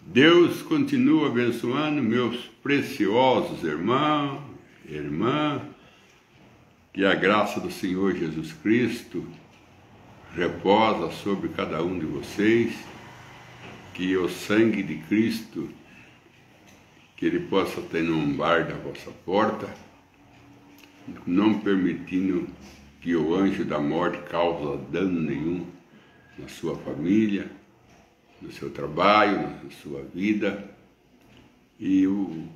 Deus continua abençoando meus preciosos irmãos, irmã, que a graça do Senhor Jesus Cristo reposa sobre cada um de vocês, que o sangue de Cristo, que Ele possa ter no umbar da vossa porta, não permitindo que o anjo da morte cause dano nenhum na sua família, no seu trabalho, na sua vida. E eu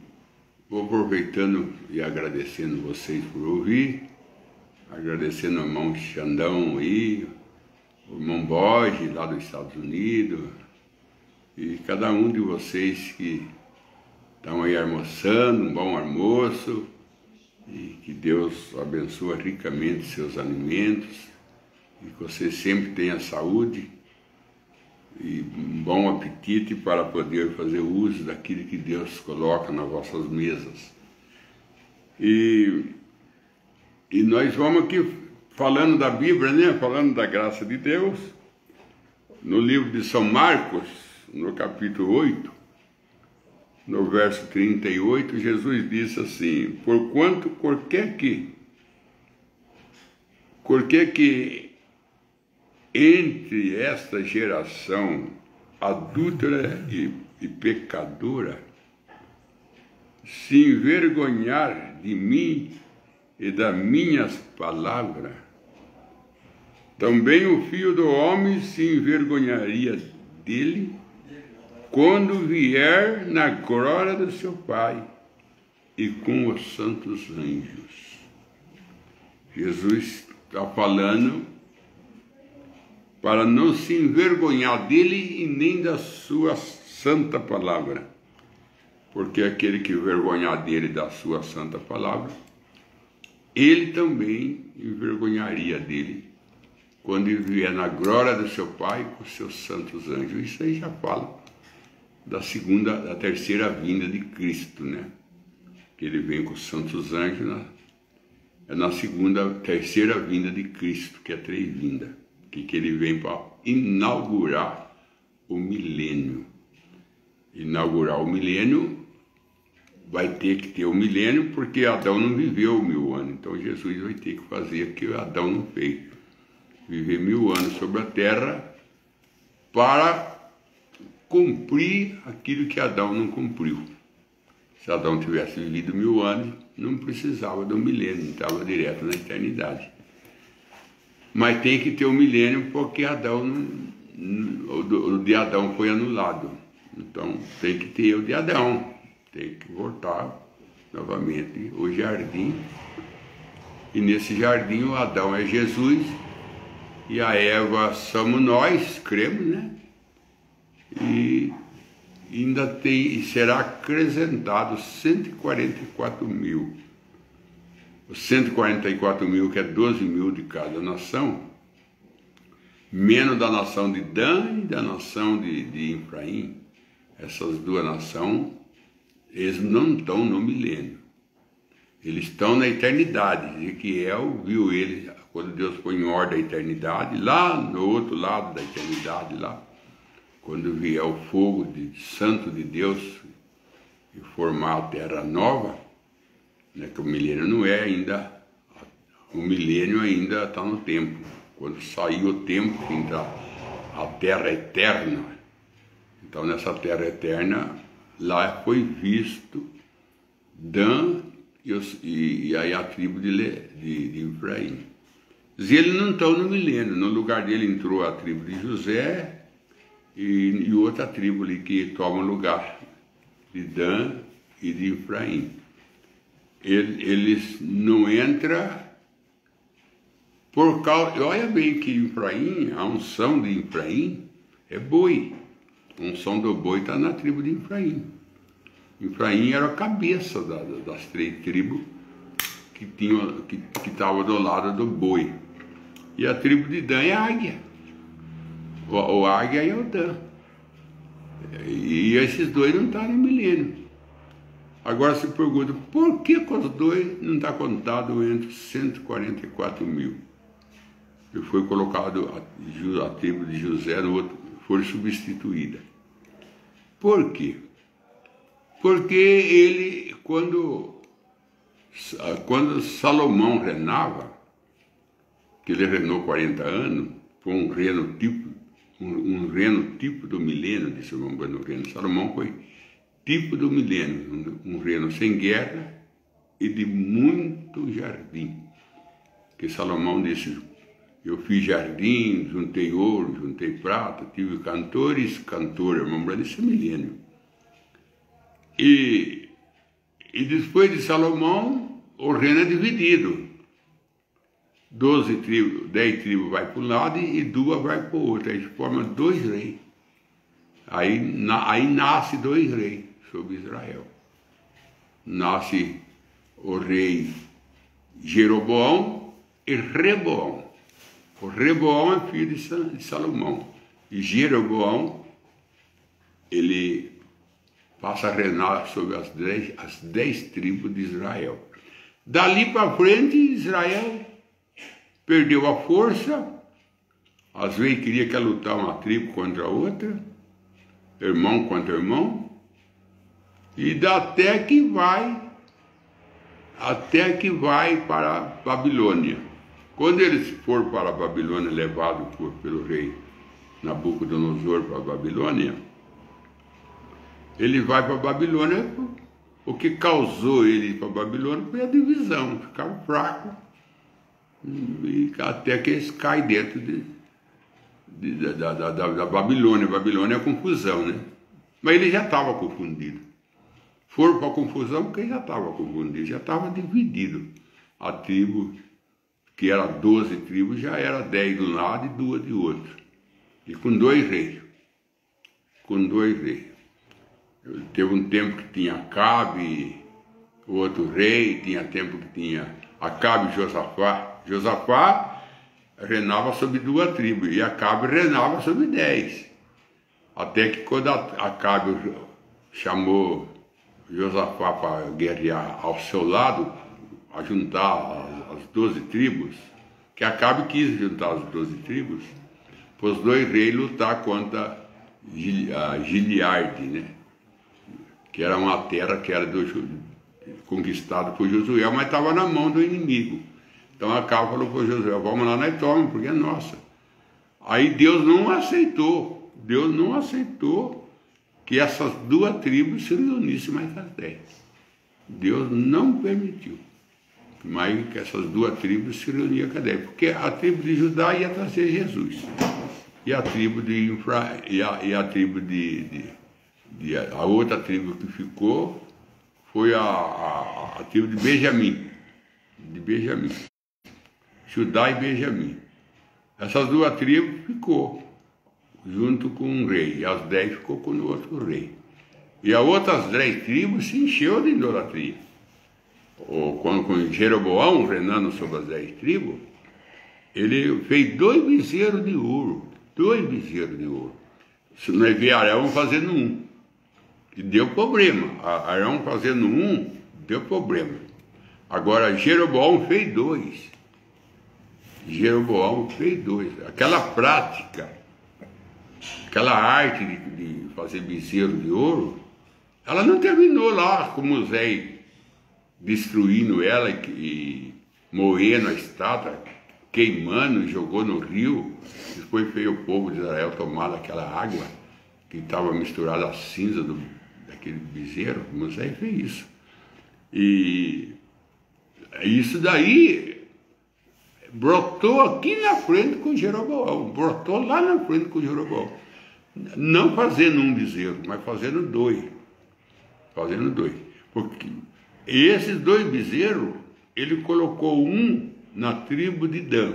vou aproveitando e agradecendo vocês por ouvir, agradecendo o irmão Xandão aí, o irmão Borges lá dos Estados Unidos, e cada um de vocês que estão aí almoçando, um bom almoço, e que Deus abençoe ricamente seus alimentos, e que você sempre tenha saúde e um bom apetite para poder fazer uso daquilo que Deus coloca nas vossas mesas. E nós vamos aqui falando da Bíblia, né? Falando da graça de Deus, no livro de São Marcos, no capítulo 8, no verso 38, Jesus disse assim: porquanto qualquer que entre esta geração adúltera e pecadora se envergonhar de mim e das minhas palavras, também o Filho do Homem se envergonharia dele quando vier na glória do seu Pai e com os santos anjos. Jesus está falando para não se envergonhar dele e nem da sua santa palavra, porque aquele que envergonhar dele e da sua santa palavra, ele também envergonharia dele quando ele vier na glória do seu Pai com os seus santos anjos. Isso aí já fala da terceira vinda de Cristo, né? Que ele vem com os santos anjos na terceira vinda de Cristo, que é a três vinda, que ele vem para inaugurar o milênio. Inaugurar o milênio, vai ter que ter o milênio, porque Adão não viveu 1000 anos, então Jesus vai ter que fazer o que Adão não fez, viver 1000 anos sobre a terra para cumprir aquilo que Adão não cumpriu. Se Adão tivesse vivido 1000 anos, não precisava do milênio, estava direto na eternidade. Mas tem que ter o milênio porque o de Adão foi anulado. Então tem que ter o de Adão, tem que voltar novamente o jardim. E nesse jardim o Adão é Jesus e a Eva somos nós, cremos, né? E ainda será acrescentado 144 mil. Os 144 mil, que é 12 mil de cada nação, menos da nação de Dan e da nação de Efraim. Essas duas nações, eles não estão no milênio. Eles estão na eternidade. Ezequiel viu eles, quando Deus põe em ordem a eternidade, lá no outro lado da eternidade, lá, quando vier o fogo santo de Deus e formar a terra nova, né, que o milênio não é ainda, o milênio ainda está no tempo. Quando sair o tempo, entra a terra eterna. Então nessa terra eterna, lá foi visto Dan e aí a tribo de Efraim. E eles não estão no milênio, no lugar dele entrou a tribo de José, e outra tribo ali que toma o lugar de Dan e de Efraim. Eles não entram por causa... Olha bem que Efraim, a unção de Efraim é boi. A unção do boi está na tribo de Efraim. Efraim era a cabeça das três tribos que estavam do lado do boi. E a tribo de Dan é a águia. O águia e o Dan. E esses dois não estão no milênio. Agora se pergunta, por que os dois não está contado entre 144 mil? E foi colocado a tribo de José no outro, foi substituída. Por quê? Porque ele, quando Salomão reinava, que ele reinou 40 anos, foi um reino tipo do milênio de Salomão. O reino de Salomão foi tipo do milênio, um reino sem guerra e de muito jardim. Que Salomão disse: eu fiz jardim, juntei ouro, juntei prata, tive cantores, irmão, desse milênio. E depois de Salomão, o reino é dividido. 12 tribos, 10 tribos vai para um lado e 2 vai para o outro. Aí forma 2 reis. Aí nasce 2 reis sobre Israel. Nasce o rei Jeroboão e Reboão. O Reboão é filho de Salomão. E Jeroboão, ele passa a reinar sobre as 10 tribos de Israel. Dali para frente, Israel perdeu a força. Às vezes queria que lutar uma tribo contra a outra, irmão contra irmão, e até que vai para a Babilônia. Quando eles foram para a Babilônia, levados pelo rei Nabucodonosor para a Babilônia, ele vai para a Babilônia. O que causou ele ir para a Babilônia foi a divisão, ficaram fracos, e até que eles caem dentro da Babilônia. Babilônia é confusão, né? Mas ele já estava confundido. Foram para a confusão porque ele já estava confundido, já estava dividido. A tribo, que era 12 tribos, já era 10 de um lado e 2 de outro. E com 2 reis. Teve um tempo que tinha Acabe, o outro rei, tinha tempo que tinha Acabe e Josafá. Josafá reinava sobre 2 tribos e Acabe reinava sobre 10. Até que quando Acabe chamou Josafá para guerrear ao seu lado, a juntar as 12 tribos, que Acabe quis juntar as 12 tribos, para os 2 reis lutar contra Gileade, né? Que era uma terra que era conquistada por Josué, mas estava na mão do inimigo. Então Acabe falou para Josué: vamos lá, nós tomamos, porque é nossa. Aí Deus não aceitou que essas 2 tribos se reunissem mais as 10. Deus não permitiu mais que essas 2 tribos se reuniam com a 10, porque a tribo de Judá ia trazer Jesus, e a tribo a outra tribo que ficou foi a tribo de Benjamim, Judá e Benjamim. Essas 2 tribos ficou junto com um rei, e as 10 ficou com o outro rei. E as outras 10 tribos se encheu de idolatria. Com Jeroboão reinando sobre as 10 tribos, ele fez 2 bezerros de ouro. Se nós ver Arão fazendo um, e deu problema. Arão fazendo um, deu problema. Agora Jeroboão fez 2. Aquela prática, aquela arte de fazer bezerro de ouro, ela não terminou lá com Moisés destruindo ela e moendo a estátua, queimando e jogou no rio. Depois fez o povo de Israel tomar aquela água que estava misturada à cinza daquele bezerro. Moisés fez isso. E isso daí brotou aqui na frente com Jeroboão, brotou lá na frente com Jeroboão. Não fazendo um bezerro, mas fazendo 2. Porque esses 2 bezerros, ele colocou um na tribo de Dan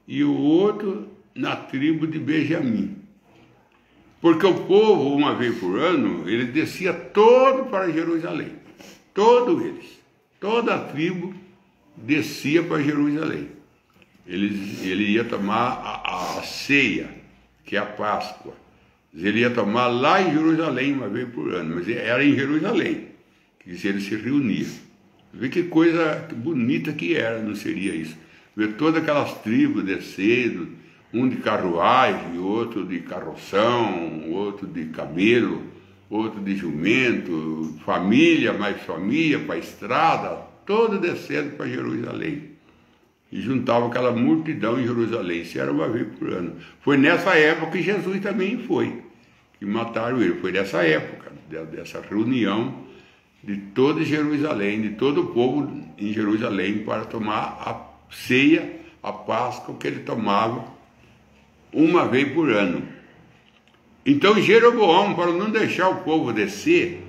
e o outro na tribo de Benjamim. Porque o povo, uma vez por ano, ele descia todo para Jerusalém. Todos eles. Toda a tribo descia para Jerusalém. Ele ia tomar a ceia, que é a Páscoa. Ele ia tomar lá em Jerusalém uma vez por ano, mas era em Jerusalém que ele se reunia. Vê que coisa bonita que era, não seria isso? Ver todas aquelas tribos descendo, um de carruagem, outro de carroção, outro de camelo, outro de jumento, família, mais família, para a estrada, todo descendo para Jerusalém. E juntava aquela multidão em Jerusalém. Isso era uma vez por ano. Foi nessa época que Jesus também foi, que mataram ele. Foi nessa época, dessa reunião de todo Jerusalém, de todo o povo em Jerusalém, para tomar a ceia, a Páscoa, que ele tomava uma vez por ano. Então Jeroboão, para não deixar o povo descer,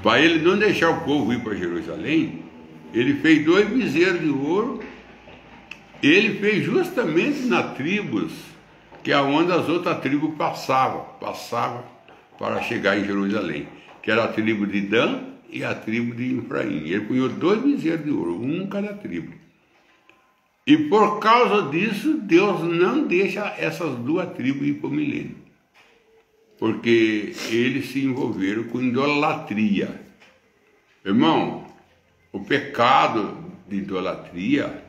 para ele não deixar o povo ir para Jerusalém, ele fez 2 bezerros de ouro. Ele fez justamente nas tribos, que é onde as outras tribos passavam para chegar em Jerusalém, que era a tribo de Dan e a tribo de Efraim. Ele punhou 2 bezerros de ouro, um em cada tribo. E por causa disso, Deus não deixa essas 2 tribos ir para o milênio, porque eles se envolveram com idolatria. Irmão, o pecado de idolatria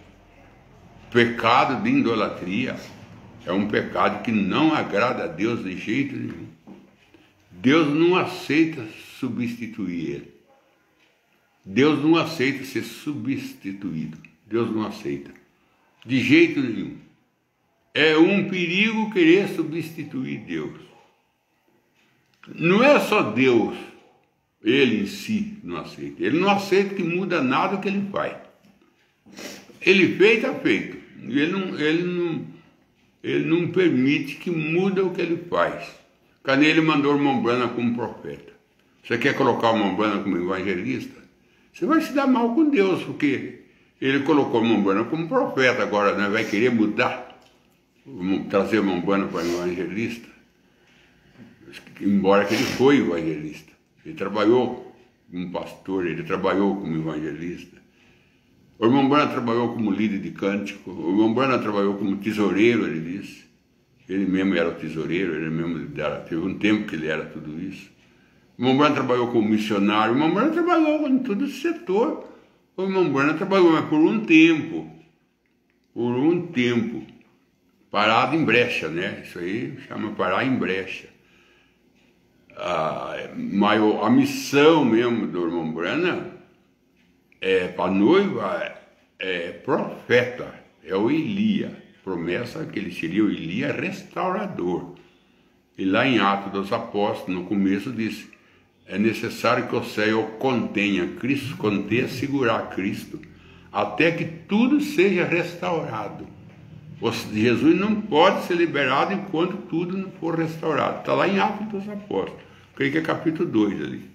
é um pecado que não agrada a Deus de jeito nenhum. Deus não aceita substituir ele. Deus não aceita ser substituído. Deus não aceita. De jeito nenhum. É um perigo querer substituir Deus. Não é só Deus, ele em si não aceita. Ele não aceita que muda nada o que ele faz. Ele fez, está feito. Ele não permite que muda o que ele faz. Cadê ele mandou o irmão Branham como profeta? Você quer colocar o irmão Branham como evangelista? Você vai se dar mal com Deus, porque ele colocou o irmão Branham como profeta. Agora, né, vai querer mudar, trazer o irmão Branham para evangelista? Embora que ele foi evangelista. Ele trabalhou como pastor, ele trabalhou como evangelista. O irmão Branham trabalhou como líder de cântico. O irmão Branham trabalhou como tesoureiro, ele disse. Ele mesmo era o tesoureiro, ele mesmo teve um tempo que ele era tudo isso. O irmão Branham trabalhou como missionário. O irmão Branham trabalhou em todo esse setor. O irmão Branham trabalhou, mas por um tempo, parado em brecha, né? Isso aí chama parar em brecha. Mas a missão mesmo do irmão Branham para a noiva é profeta, é o Elias, promessa que ele seria o Elias restaurador. E lá em Atos dos Apóstolos, no começo, disse: é necessário que o céu contenha Cristo, segurar Cristo, até que tudo seja restaurado. Jesus não pode ser liberado enquanto tudo não for restaurado. Está lá em Atos dos Apóstolos, creio que é capítulo 2 ali.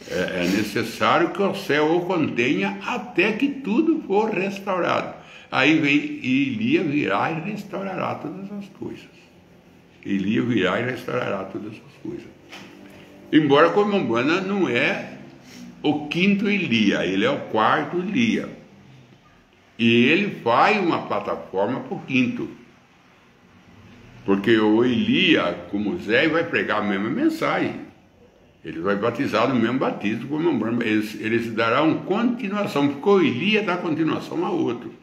É necessário que o céu o contenha até que tudo for restaurado. Aí vem Elias virá e restaurará todas as coisas. Elias virá e restaurará todas as coisas. Embora o irmão Branham não é o 5º Elias, ele é o 4º Elias. E ele faz uma plataforma para o 5º. Porque o Elias, como Zé, vai pregar a mesma mensagem. Ele vai batizar no mesmo batismo com o irmão Branham. Eles darão continuação, porque o Elias dá continuação a outro.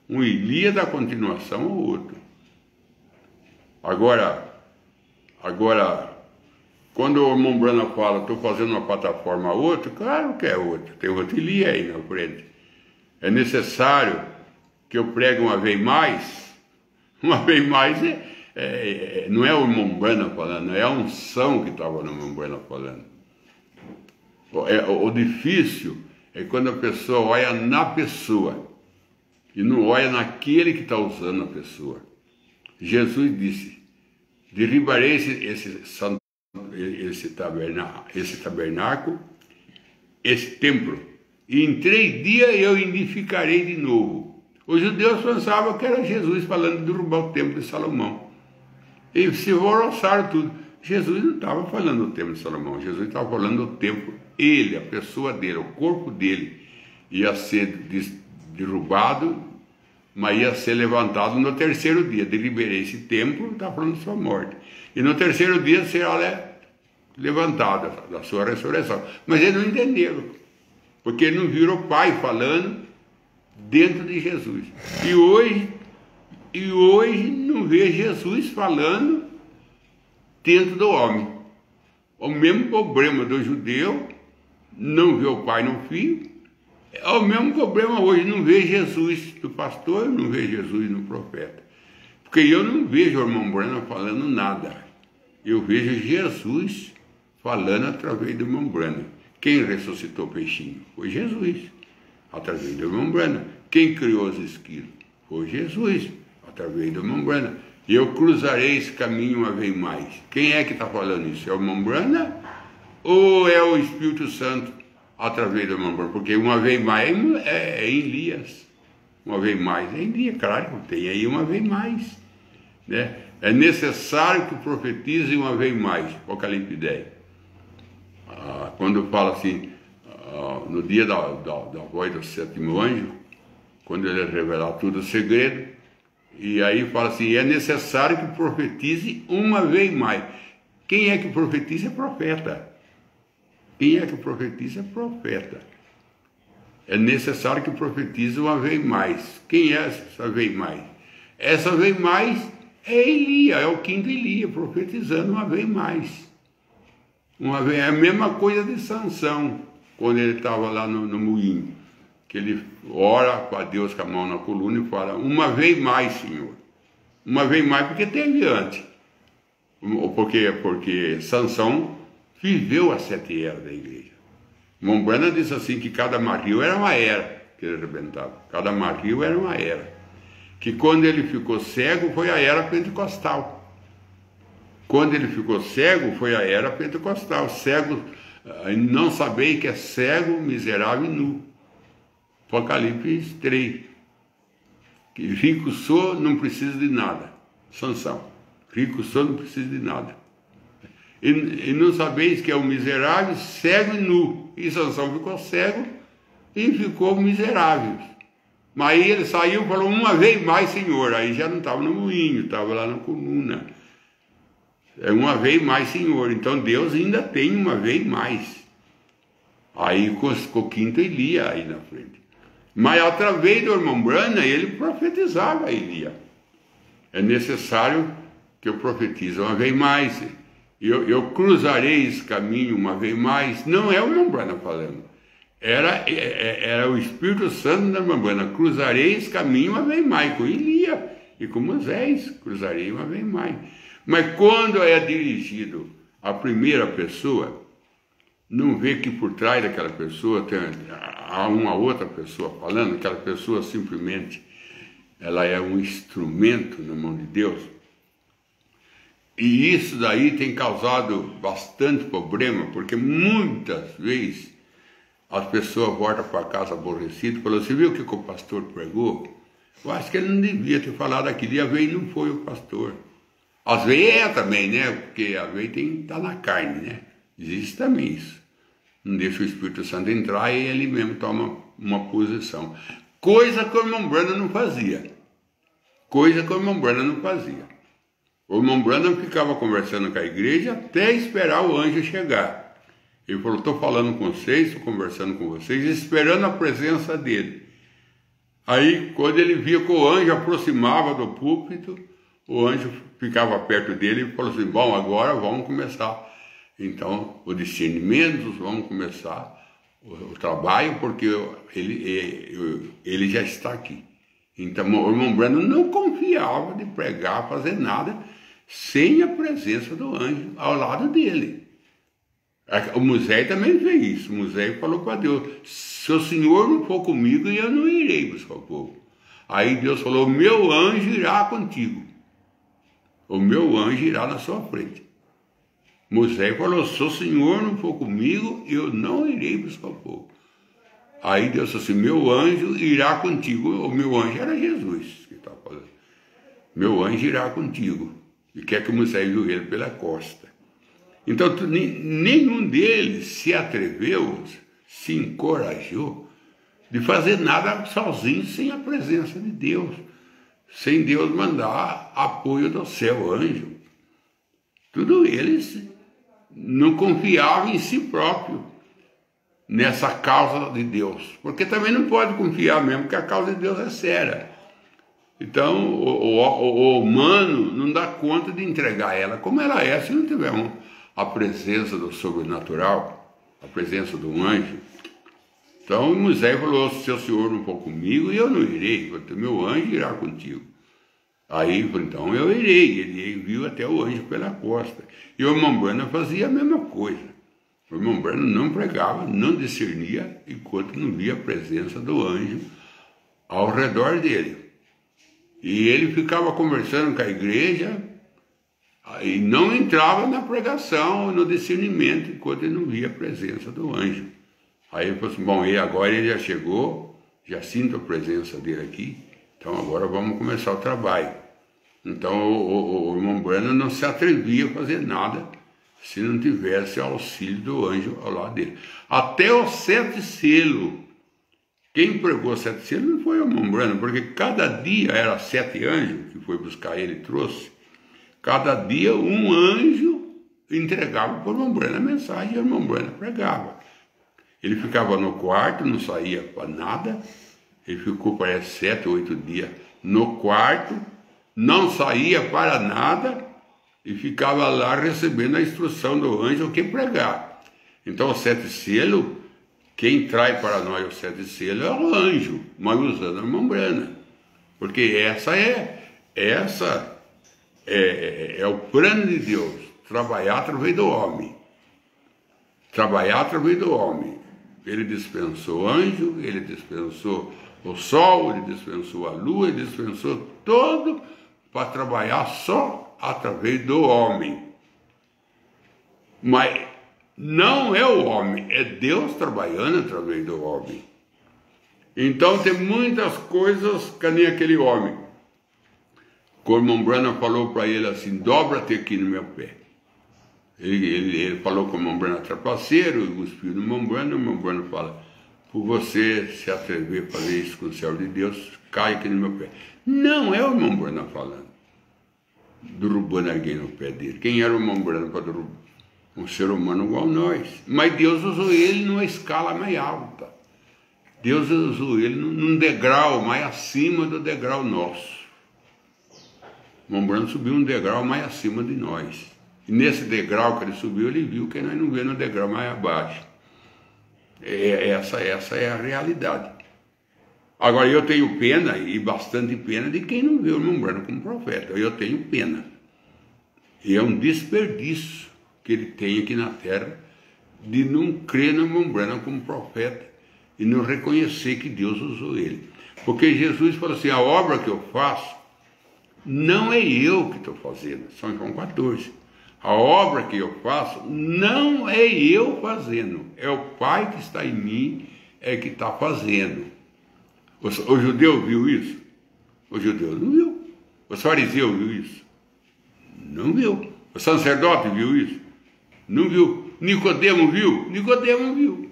Um Elias dá continuação ao outro. Agora, quando o irmão Branham fala, estou fazendo uma plataforma a outro, claro que é outro. Tem outro Elias aí na frente. É necessário que eu pregue uma vez mais. Uma vez mais não é o irmão Branham falando, é a unção que estava no irmão Branham falando. O difícil é quando a pessoa olha na pessoa e não olha naquele que está usando a pessoa. Jesus disse: derribarei esse tabernáculo, esse templo, e em 3 dias eu edificarei de novo. Os judeus pensavam que era Jesus falando de derrubar o templo de Salomão. E se alvoroçaram tudo. Jesus não estava falando do templo de Salomão, Jesus estava falando do templo. Ele, a pessoa dele, o corpo dele, ia ser derrubado, mas ia ser levantado no 3º dia. Deliberei esse templo, está falando de sua morte. E no 3º dia será levantado, da sua ressurreição. Mas eles não entenderam, porque eles não viram o Pai falando dentro de Jesus. E hoje não vê Jesus falando dentro do homem. O mesmo problema do judeu, não vê o pai no filho, é o mesmo problema hoje, não vê Jesus do pastor, não vê Jesus no profeta. Porque eu não vejo o irmão Branham falando nada. Eu vejo Jesus falando através do irmão Branham. Quem ressuscitou o peixinho? Foi Jesus, através do irmão Branham. Quem criou os esquilos? Foi Jesus, através do irmão Branham. E eu cruzarei esse caminho uma vez mais. Quem é que está falando isso? É o irmão Branham ou é o Espírito Santo através do irmão Branham? Porque uma vez mais é em Elias. Uma vez mais é em Elias, claro, tem aí uma vez mais. Né? É necessário que profetize uma vez mais. Apocalipse 10. Quando fala assim, no dia da voz do sétimo anjo, quando ele revelar tudo o segredo, e aí fala assim, é necessário que profetize uma vez mais. Quem é que profetiza é profeta. Quem é que profetiza é profeta. É necessário que profetize uma vez mais. Quem é essa vez mais? Essa vez mais é Elias, é o quinto Elias, profetizando uma vez mais. Uma vez, é a mesma coisa de Sansão, quando ele estava lá no moinho, que ele ora para Deus com a mão na coluna e fala, uma vez mais, Senhor. Uma vez mais, porque teve antes. Porque Sansão viveu as 7 eras da igreja. Mombrana disse assim que cada marril era uma era que ele arrebentava. Cada marril era uma era. Que quando ele ficou cego foi a era pentecostal. Quando ele ficou cego foi a era pentecostal. Cego, não sabei que é cego, miserável e nu. Apocalipse 3. Que rico sou, não preciso de nada. Sansão. Rico sou, não preciso de nada. E não sabeis que é o miserável, cego e nu. E Sansão ficou cego e ficou miserável. Mas aí ele saiu e falou, uma vez mais, Senhor. Aí já não estava no moinho, estava lá na coluna. É uma vez mais, Senhor. Então Deus ainda tem uma vez mais. Aí com o quinto Elias aí na frente. Mas através do irmão Branham, ele profetizava a Elias. É necessário que eu profetize uma vez mais. Eu cruzarei esse caminho uma vez mais. Não é o irmão Branham falando. Era o Espírito Santo da irmã Branham. Cruzarei esse caminho uma vez mais. Com Elias e com Moisés. Cruzarei uma vez mais. Mas quando é dirigido à primeira pessoa, não vê que por trás daquela pessoa há uma outra pessoa falando, aquela pessoa simplesmente ela é um instrumento na mão de Deus. E isso daí tem causado bastante problema, porque muitas vezes as pessoas voltam para casa aborrecidas e falam, você viu o que o pastor pregou? Eu acho que ele não devia ter falado aquilo, e às vezes não foi o pastor. Às vezes é também, né? Porque às vezes tem que estar na carne, né? Existe também isso. Não deixa o Espírito Santo entrar e ele mesmo toma uma posição. Coisa que o irmão Branham não fazia. Coisa que o irmão Branham não fazia. O irmão Branham ficava conversando com a igreja até esperar o anjo chegar. Ele falou, estou falando com vocês, estou conversando com vocês, esperando a presença dele. Aí, quando ele via que o anjo aproximava do púlpito, o anjo ficava perto dele e falou assim, bom, agora vamos começar. Então, o discernimento, vamos começar o trabalho, porque ele já está aqui. Então, o irmão Branham não confiava de pregar, fazer nada, sem a presença do anjo ao lado dele. O Moisés também fez isso. O Moisés falou para Deus, se o Senhor não for comigo, eu não irei buscar o povo. Aí Deus falou, o meu anjo irá contigo. O meu anjo irá na sua frente. Moisés falou, se o Senhor não for comigo, eu não irei buscar o povo. Aí Deus falou assim, meu anjo irá contigo. O meu anjo era Jesus que estava falando. Meu anjo irá contigo. E quer que Moisés viu ele pela costa. Então, nenhum deles se atreveu, se encorajou de fazer nada sozinho, sem a presença de Deus. Sem Deus mandar apoio do céu, anjo. Tudo eles não confiavam em si próprio, nessa causa de Deus. Porque também não pode confiar mesmo, porque a causa de Deus é séria. Então, o humano não dá conta de entregar ela como ela é, se não tiver a presença do sobrenatural, a presença do anjo. Então Moisés falou: se o Senhor não for comigo, eu não irei, porque meu anjo irá contigo. Aí ele falou: então eu irei. Ele enviou até o anjo pela costa. E o irmão Branham fazia a mesma coisa. O irmão Branham não pregava, não discernia, enquanto não via a presença do anjo ao redor dele. E ele ficava conversando com a igreja e não entrava na pregação, no discernimento, enquanto ele não via a presença do anjo. Aí ele falou assim: bom, e agora ele já chegou, já sinto a presença dele aqui, então agora vamos começar o trabalho. Então o irmão Branham não se atrevia a fazer nada se não tivesse auxílio do anjo ao lado dele. Até os 7 selos. Quem pregou 7 selos não foi o irmão Branham, porque cada dia era 7 anjos que foi buscar ele e trouxe. Cada dia um anjo entregava para o irmão Branham a mensagem e o irmão Branham pregava. Ele ficava no quarto, não saía para nada. Ele ficou, parece, 7 ou 8 dias no quarto, não saía para nada e ficava lá recebendo a instrução do anjo o que pregar. Então, os 7 selos, quem traz para nós os 7 selos é o anjo, mas usando a irmã Branham. Porque essa é o plano de Deus, trabalhar através do homem. Trabalhar através do homem. Ele dispensou o anjo, ele dispensou o sol, ele dispensou a lua, ele dispensou todo para trabalhar só através do homem. Mas não é o homem, é Deus trabalhando através do homem. Então tem muitas coisas que nem aquele homem. O irmão Branham falou para ele assim: dobra-te aqui no meu pé. Ele falou com o irmão Branham trapaceiro, e cuspiu no irmão Branham fala: por você se atrever a fazer isso com o servo de Deus, cai aqui no meu pé. Não é o irmão Branham falando, derrubando alguém no pé dele. Quem era o irmão Branham para derrubar? Um ser humano igual a nós. Mas Deus usou ele numa escala mais alta. Deus usou ele num degrau mais acima do degrau nosso. O irmão Branham subiu um degrau mais acima de nós. E nesse degrau que ele subiu, ele viu que nós não vemos no degrau mais abaixo. Essa é a realidade. Agora, eu tenho pena, e bastante pena, de quem não vê o irmão Branham como profeta. Eu tenho pena. E é um desperdício que ele tem aqui na terra de não crer no irmão Branham como profeta e não reconhecer que Deus usou ele. Porque Jesus falou assim: a obra que eu faço não é eu que estou fazendo. São João 14. A obra que eu faço não é eu fazendo, é o Pai que está em mim, é que está fazendo. O judeu viu isso? O judeu não viu. O fariseu viu isso? Não viu. O sacerdote viu isso? Não viu. Nicodemo viu? Nicodemo viu.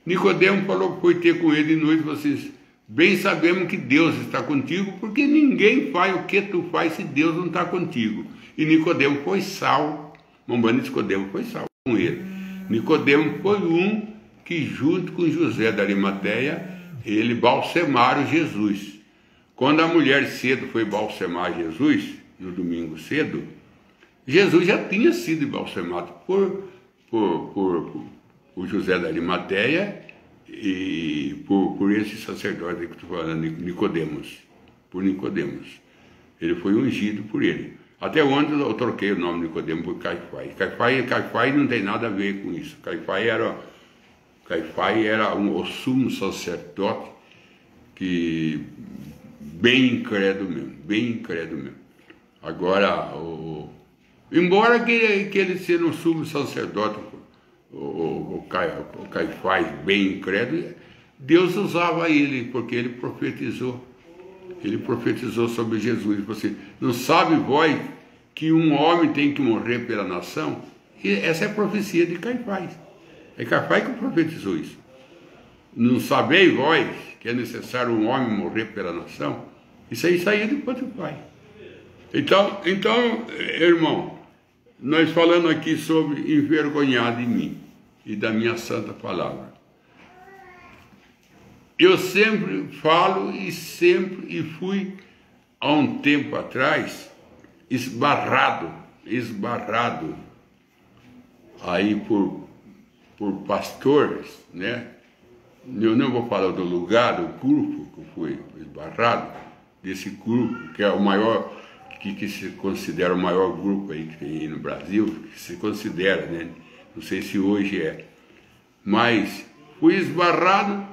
Nicodemo falou que foi ter com ele de noite: vocês bem sabemos que Deus está contigo, porque ninguém faz o que tu faz se Deus não está contigo. E Nicodemo foi salvo. Nicodemo foi salvo com ele. Nicodemo foi um que, junto com José da Arimateia, ele balsemaram Jesus. Quando a mulher cedo foi balsemar Jesus, no domingo cedo, Jesus já tinha sido balsemado por José da Arimateia e por esse sacerdote que estou falando, Nicodemos, por Nicodemos. Ele foi ungido por ele. Até ontem eu troquei o nome de Nicodemo por Caifás. Caifás não tem nada a ver com isso. Caifás era o sumo sacerdote, que bem incrédulo mesmo. Agora, embora que ele seja um sumo sacerdote, o Caifás bem incrédulo, Deus usava ele, porque ele profetizou. Ele profetizou sobre Jesus. Você não sabe, vós, que um homem tem que morrer pela nação? E essa é a profecia de Caifás. É Caifás que profetizou isso. Não sabeis, vós, que é necessário um homem morrer pela nação? Isso aí saiu de Pai. Então, irmão, nós falando aqui sobre envergonhar de mim e da minha santa palavra. Eu sempre falo e fui, há um tempo atrás, esbarrado aí por pastores, né? Eu não vou falar do lugar, do grupo que eu fui esbarrado, desse grupo, que é o maior, que se considera o maior grupo aí que tem aí no Brasil, que se considera, né? Não sei se hoje é. Mas fui esbarrado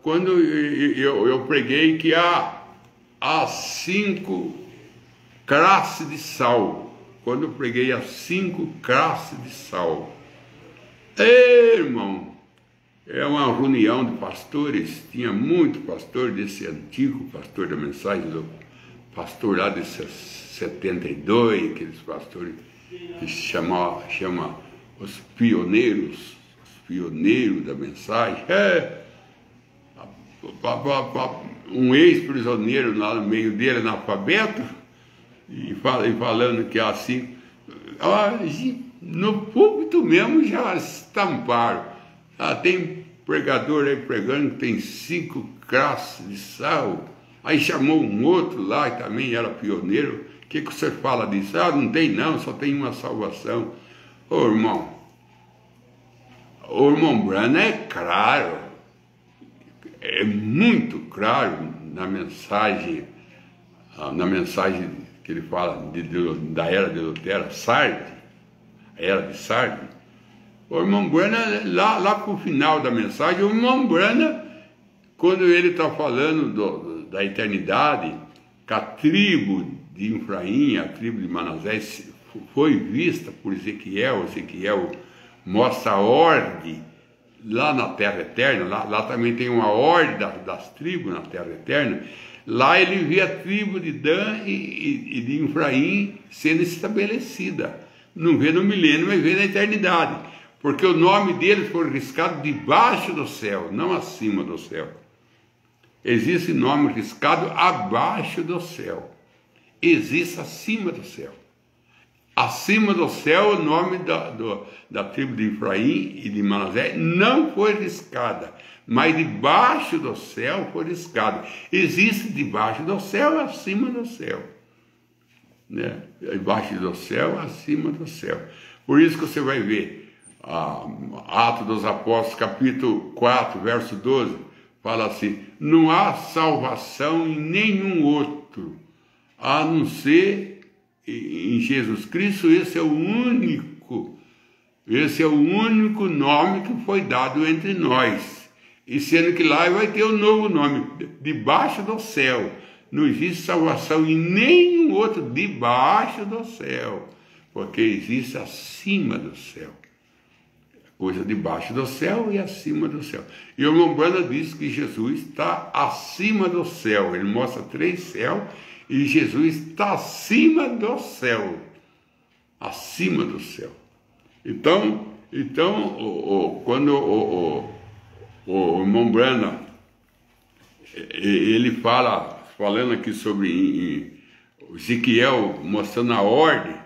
quando eu preguei que há 5 classes de sal. Quando eu preguei as 5 classes de sal. Ei, irmão, é uma reunião de pastores, tinha muito pastor desse antigo pastor da mensagem, do pastor lá de 72, aqueles pastores que se chama os pioneiros da mensagem. Um ex-prisioneiro lá no meio dele, analfabeto, e falando que assim, no púlpito mesmo já estamparam. Tem pregador aí pregando que tem 5 classes de sal. Aí chamou um outro lá, que também era pioneiro. O que você fala disso? Não tem não, só tem uma salvação. Ô irmão, o irmão Branham é claro, é muito claro na mensagem que ele fala da era de Lutero, Sardes, a era de Sardes. O irmão Branham, lá para o final da mensagem, o irmão Branham, quando ele está falando da eternidade, que a tribo de Efraim, a tribo de Manassés, foi vista por Ezequiel mostra a ordem lá na terra eterna, lá também tem uma ordem das tribos na terra eterna. Lá ele vê a tribo de Dan e de Efraim sendo estabelecida. Não vê no milênio, mas vê na eternidade. Porque o nome deles foi riscado debaixo do céu, não acima do céu. Existe nome riscado abaixo do céu. Existe acima do céu. Acima do céu, o nome da tribo de Efraim e de Manassés não foi riscada, mas debaixo do céu foi riscado. Existe debaixo do céu, acima do céu. Né? Debaixo do céu, acima do céu. Por isso que você vai ver, Atos dos Apóstolos, capítulo 4, verso 12, fala assim: não há salvação em nenhum outro, a não ser em Jesus Cristo. Esse é o único nome que foi dado entre nós. E sendo que lá vai ter um novo nome, debaixo do céu. Não existe salvação em nenhum outro debaixo do céu, porque existe acima do céu. Coisa debaixo do céu e acima do céu. E o irmão Branham diz que Jesus está acima do céu. Ele mostra 3 céus e Jesus está acima do céu. Acima do céu. Então quando o irmão Branham, ele falando aqui sobre Ezequiel, mostrando a ordem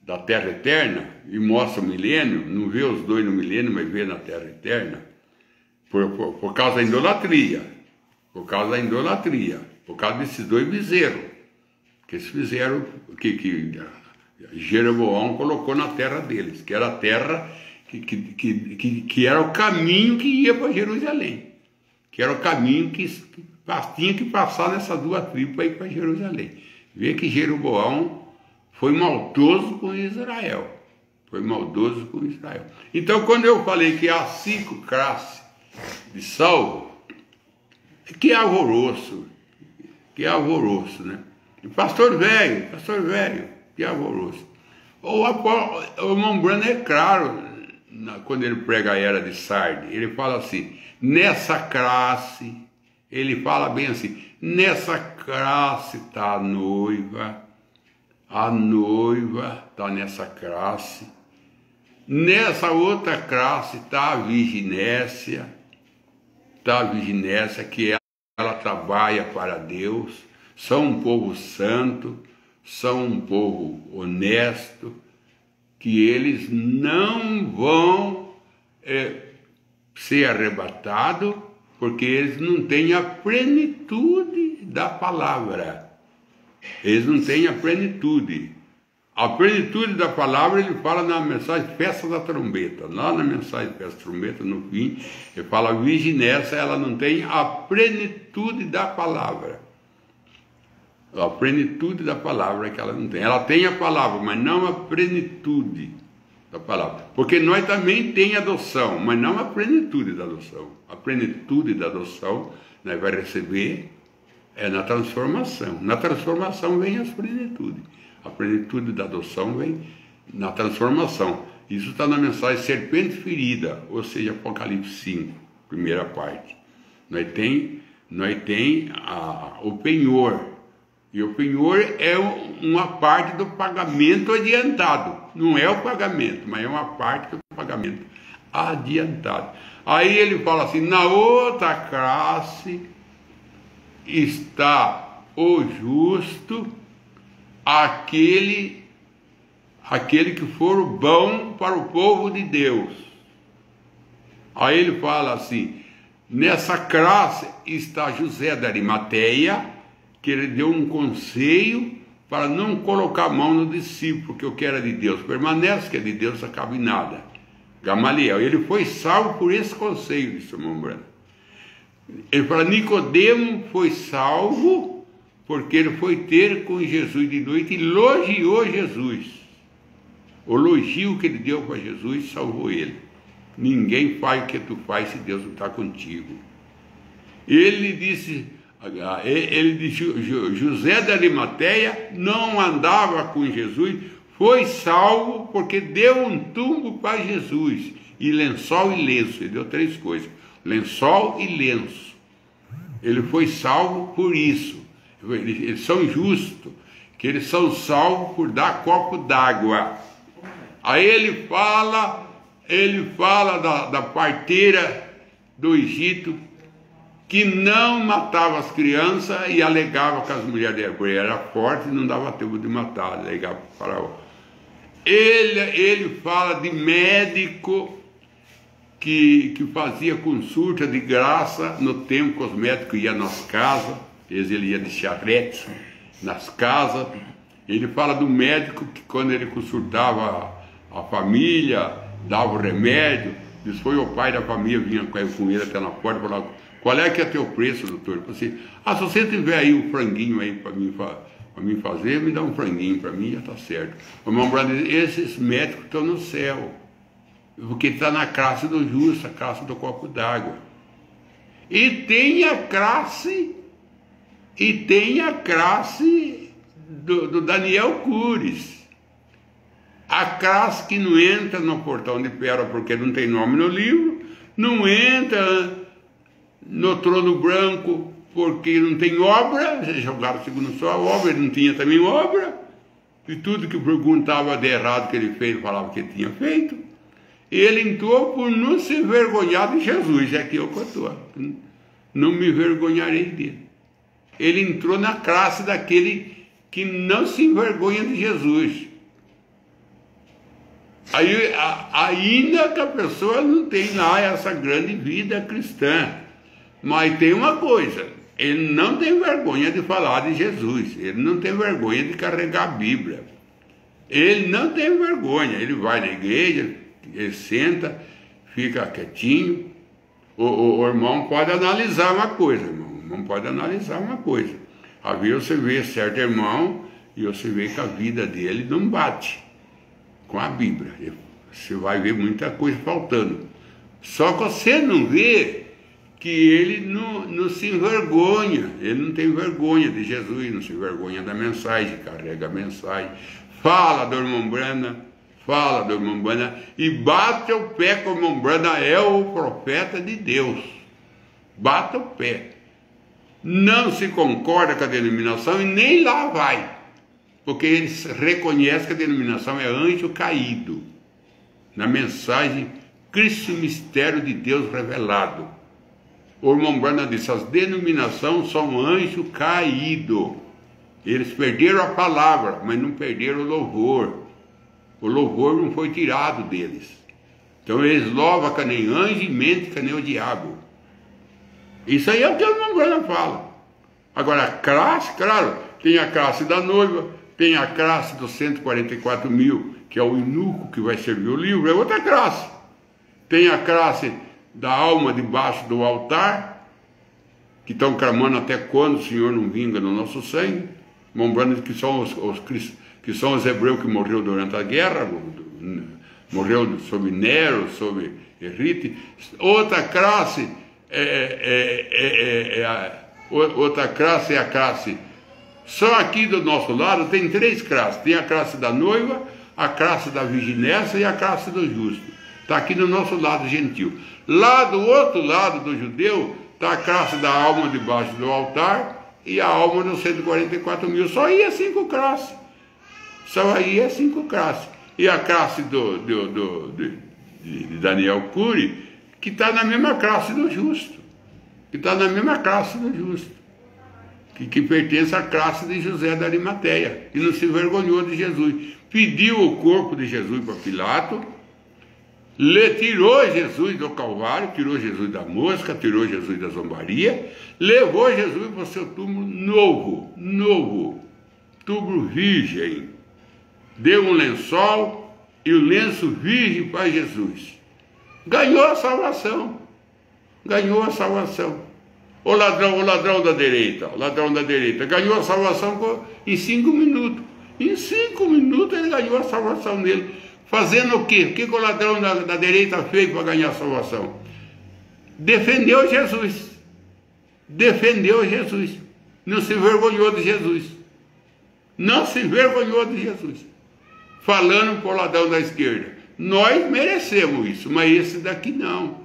da terra eterna, e mostra o milênio, não vê os dois no milênio, mas vê na terra eterna, por causa da idolatria, por causa desses 2 bezerros, que eles fizeram, que Jeroboão colocou na terra deles, que era a terra que era o caminho que ia para Jerusalém, que era o caminho que tinha que passar nessas 2 tribos para ir para Jerusalém. Vê que Jeroboão foi maldoso com Israel. Então, quando eu falei que há 5 classes de salvo, que alvoroço, né? E pastor velho, que alvoroço. O irmão Branham é claro, quando ele prega a era de Sardes, ele fala assim, nessa classe, ele fala bem assim, nessa classe está a noiva está nessa classe, nessa outra classe está a virginécia, que ela trabalha para Deus, são um povo santo, são um povo honesto, que eles não vão ser arrebatados, porque eles não têm a plenitude da palavra. Eles não têm a plenitude. A plenitude da palavra ele fala na mensagem Festa da Trombeta. Lá na mensagem Festa da Trombeta, no fim, ele fala: virgem nessa, ela não tem a plenitude da palavra. A plenitude da palavra que ela não tem. Ela tem a palavra, mas não a plenitude da palavra. Porque nós também tem adoção, mas não a plenitude da adoção. A plenitude da adoção nós vai receber na transformação. Na transformação vem as plenitudes. A plenitude da adoção vem na transformação. Isso está na mensagem Serpente Ferida, ou seja, Apocalipse 5, primeira parte. Nós tem o penhor. E o penhor é uma parte do pagamento adiantado. Não é o pagamento, mas é uma parte do pagamento adiantado. Aí ele fala assim: na outra classe está o justo, aquele que for bom para o povo de Deus. Aí ele fala assim: nessa classe está José da Arimateia, que ele deu um conselho para não colocar a mão no discípulo, porque o que era de Deus permanece, que é de Deus acaba em nada. Gamaliel, ele foi salvo por esse conselho, disse o irmão Branco. Ele fala: Nicodemo foi salvo porque ele foi ter com Jesus de noite e elogiou Jesus. O elogio que ele deu para Jesus salvou ele. Ninguém faz o que tu faz se Deus não está contigo. Ele disse, José da Arimateia não andava com Jesus, foi salvo porque deu um tumbo para Jesus, e lençol e lenço. Ele deu três coisas: lençol e lenço. Ele foi salvo por isso. Eles são justos, que eles são salvos por dar copo d'água. Aí ele fala da parteira do Egito, que não matava as crianças e alegava que as mulheres eram fortes e não dava tempo de matar, alegava para o faraó. Ele fala de médico que fazia consulta de graça no tempo que os médicos iam nas casas, ele ia de charrete nas casas. Ele fala do médico que quando ele consultava a família, dava o remédio, depois foi o pai da família, vinha com ele até na porta e falava: qual é que é teu preço, doutor? Eu falei assim: se você tiver aí um franguinho aí para mim fazer, me dá um franguinho para mim, já está certo. O irmão Brando, esses médicos estão no céu, porque está na classe do justo, a classe do copo d'água. E tem a classe do Daniel Cures. A classe que não entra no portão de pérola porque não tem nome no livro, não entra no trono branco porque não tem obra, jogaram segundo só a obra, ele não tinha também obra, e tudo que perguntava de errado que ele fez, falava que ele tinha feito. Ele entrou por não se envergonhar de Jesus, é que eu estou, não me envergonharei dele. Ele entrou na classe daquele que não se envergonha de Jesus. Aí, ainda que a pessoa não tem lá essa grande vida cristã, mas tem uma coisa: ele não tem vergonha de falar de Jesus, ele não tem vergonha de carregar a Bíblia, ele não tem vergonha, ele vai na igreja, ele senta, fica quietinho. O irmão pode analisar uma coisa, irmão. O irmão pode analisar uma coisa. Às vezes você vê certo irmão e você vê que a vida dele não bate com a Bíblia. Você vai ver muita coisa faltando. Só que você não vê que ele não se envergonha. Ele não tem vergonha de Jesus, não se envergonha da mensagem, carrega a mensagem. Fala do irmão Brana, e bate o pé com o irmão Brana, é o profeta de Deus. Bate o pé. Não se concorda com a denominação e nem lá vai, porque eles reconhecem que a denominação é anjo caído. Na mensagem Cristo Mistério de Deus Revelado, o irmão Brana disse: as denominações são anjo caído. Eles perderam a palavra, mas não perderam o louvor. O louvor não foi tirado deles. Então eles louvam que nem anjo e mente que nem o diabo. Isso aí é o que o irmão Brana fala. Agora a classe, claro, tem a classe da noiva, Tem a classe dos 144 mil, que é o eunuco que vai servir o livro, é outra classe. Tem a classe da alma debaixo do altar, que estão clamando até quando o Senhor não vinga no nosso sangue, lembrando que são os hebreus que morreram durante a guerra, morreu sob Nero, sob Herite. Outra classe outra classe é a classe. Só aqui do nosso lado tem três classes. Tem a classe da noiva, a classe da virginessa e a classe do justo. Está aqui no nosso lado gentil. Lá do outro lado do judeu está a classe da alma debaixo do altar e a alma dos 144 mil. Só aí é 5 classes. Só aí é 5 classes. E a classe de Daniel Cury, que está na mesma classe do justo. Que está na mesma classe do justo. Que pertence à classe de José da Arimateia. E não se envergonhou de Jesus. Pediu o corpo de Jesus para Pilato. Tirou Jesus do Calvário, tirou Jesus da mosca, tirou Jesus da zombaria, levou Jesus para o seu túmulo novo, túmulo virgem. Deu um lençol e o lenço virgem para Jesus. Ganhou a salvação. Ganhou a salvação. O ladrão da direita, ganhou a salvação em 5 minutos. Em 5 minutos ele ganhou a salvação dele. Fazendo o quê? O que o ladrão da direita fez para ganhar a salvação? Defendeu Jesus. Defendeu Jesus. Não se envergonhou de Jesus. Não se envergonhou de Jesus. Falando para o ladrão da esquerda. Nós merecemos isso, mas esse daqui não.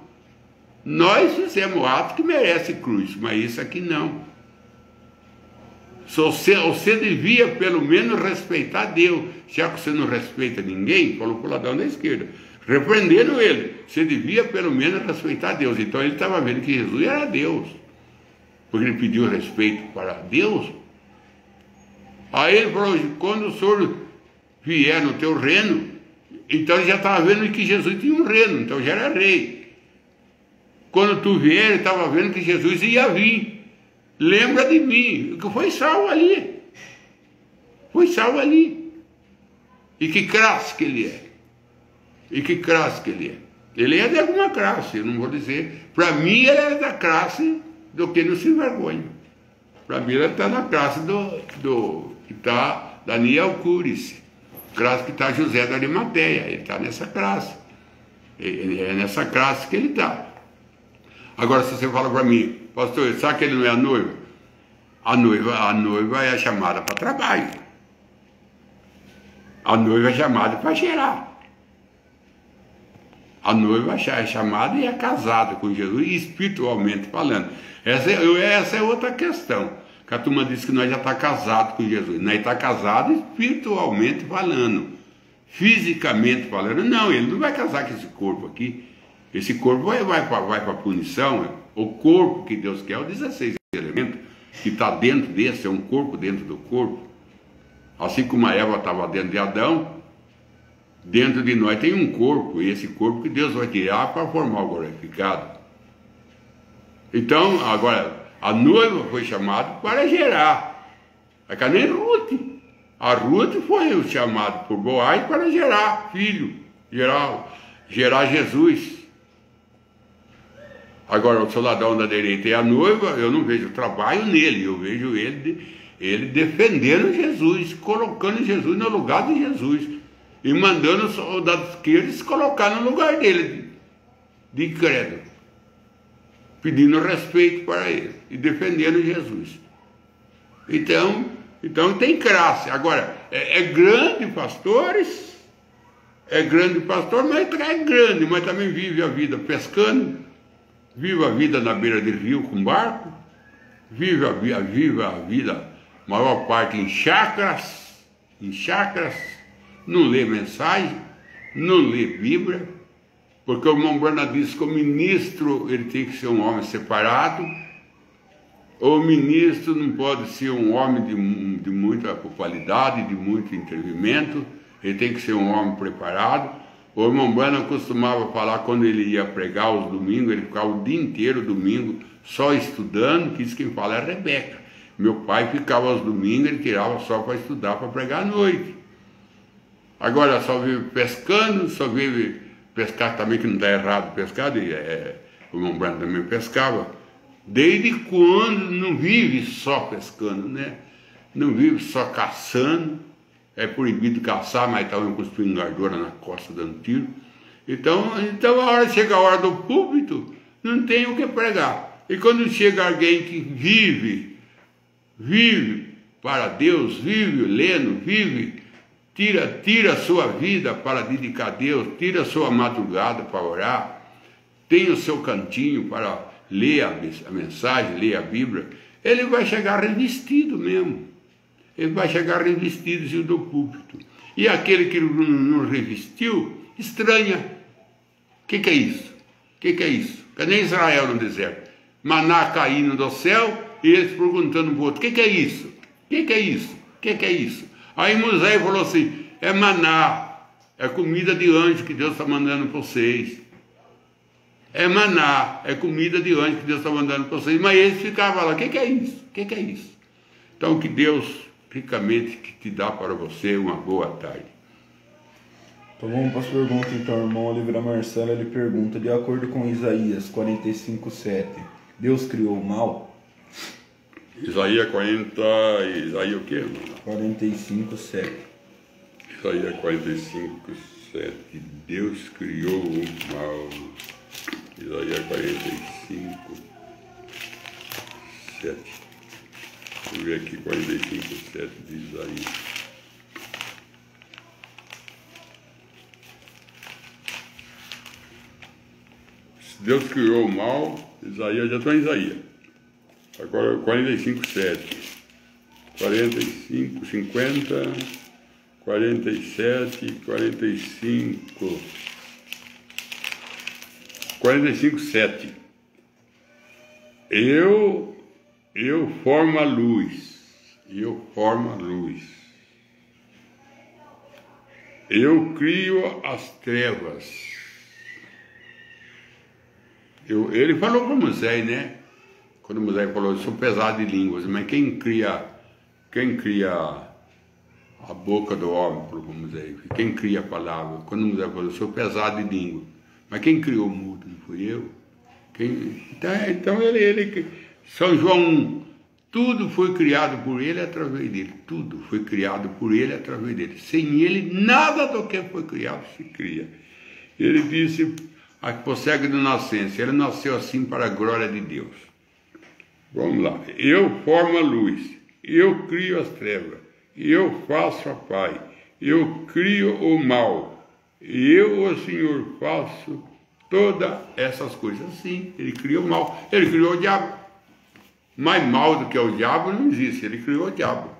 Nós fizemos ato que merece cruz, mas esse aqui não. Você devia pelo menos respeitar Deus. Já que você não respeita ninguém, falou para o ladrão da esquerda, repreendendo ele, você devia pelo menos respeitar Deus. Então ele estava vendo que Jesus era Deus, porque ele pediu respeito para Deus. Aí ele falou: quando o Senhor vier no teu reino, então ele já estava vendo que Jesus tinha um reino, então já era rei. Quando tu vier, ele estava vendo que Jesus ia vir. Lembra de mim, que foi salvo ali. Foi salvo ali. E que classe que ele é. E que classe que ele é. Ele é de alguma classe, eu não vou dizer. Para mim, ele é da classe do que não se envergonha. Para mim, ele está na classe que está Daniel Cury, classe que está José da Arimateia. Ele está nessa classe. É nessa classe que ele está. Agora, se você fala para mim: pastor, sabe que ele não é a noiva? A noiva é chamada para trabalho. A noiva é chamada para gerar. A noiva é chamada e é casada com Jesus, espiritualmente falando. Essa é outra questão. Que a turma diz que nós já está casado com Jesus. Nós está casado espiritualmente falando. Fisicamente falando. Não, ele não vai casar com esse corpo aqui. Esse corpo vai para a punição. O corpo que Deus quer, o 16 elementos, que está dentro desse, é um corpo dentro do corpo. Assim como a Eva estava dentro de Adão, dentro de nós tem um corpo, e esse corpo que Deus vai tirar para formar o glorificado. Então, agora, a noiva foi chamada para gerar. É que nem Ruth. A Ruth foi chamada por Boaz para gerar filho, gerar Jesus. Agora, o seu ladrão da direita e a noiva, eu não vejo trabalho nele, eu vejo ele defendendo Jesus, colocando Jesus no lugar de Jesus, e mandando os soldados esquerdos se colocar no lugar dele, de credo, pedindo respeito para ele, e defendendo Jesus. Então tem classe. Agora, é grande, pastores, mas também vive a vida pescando, vive a vida na beira de rio com barco, vive a vida, maior parte em chácaras, não lê mensagem, não lê Bíblia, porque o irmão Branham diz que o ministro ele tem que ser um homem separado, o ministro não pode ser um homem de muita qualidade, de muito entrevimento, ele tem que ser um homem preparado. O irmão Branham costumava falar, quando ele ia pregar os domingos, ele ficava o dia inteiro, domingo, só estudando, que isso quem fala é a Rebeca. Meu pai ficava aos domingos, ele tirava só para estudar, para pregar à noite. Agora só vive pescando, só vive pescar também, que não está errado pescar, o irmão Branco também pescava. Desde quando não vive só pescando, né? Não vive só caçando. É proibido caçar, mas estavam com espingardeira na costa dando tiro. Então chega a hora do púlpito, não tem o que pregar. E quando chega alguém que vive para Deus, vive lendo, tira a sua vida para dedicar a Deus, tira a sua madrugada para orar, tem o seu cantinho para ler a mensagem, ler a Bíblia, ele vai chegar revestido mesmo. Ele vai chegar revestido do púlpito. E aquele que não revestiu, estranha. O que é isso? O que é isso? Cadê Israel no deserto? Maná caindo do céu e eles perguntando para o outro: o que é isso? O que é isso? O que é isso? Aí Moisés falou assim: é maná, é comida de anjo que Deus está mandando para vocês. É maná, é comida de anjo que Deus está mandando para vocês. Mas eles ficavam lá: o que é isso? O que é isso? Então que Deus ricamente que te dá para você uma boa tarde. Então vamos para as perguntas, então, o irmão Oliveira Marcelo, ele pergunta: de acordo com Isaías 45:7, Deus criou o mal? Isaías o quê? 45:7. Isaías 45:7, Deus criou o mal. Isaías 45:7. Vamos ver aqui 45:7 de Isaías. Deus criou o mal, Isaías, já estou em Isaías. Agora 45:7. 45, 50, 47, 45. 45:7. Eu formo a luz. Eu formo a luz. Eu crio as trevas. Ele falou para Moisés, né? Quando Moisés falou: eu sou pesado de línguas, mas quem cria a boca do homem, falou para Moisés, quem cria a palavra? Quando Moisés falou: eu sou pesado de língua, mas quem criou o mundo? Não fui eu? Então São João 1, tudo foi criado por ele através dele. Tudo foi criado por ele através dele. Sem ele, nada do que foi criado se cria. Ele disse a prossegue do nascença, ele nasceu assim para a glória de Deus. Vamos lá. Eu formo a luz, eu crio as trevas, eu faço a paz, eu crio o mal, eu, o Senhor, faço todas essas coisas. Sim, ele criou o mal, ele criou o diabo. Mais mal do que o diabo não existe, ele criou o diabo.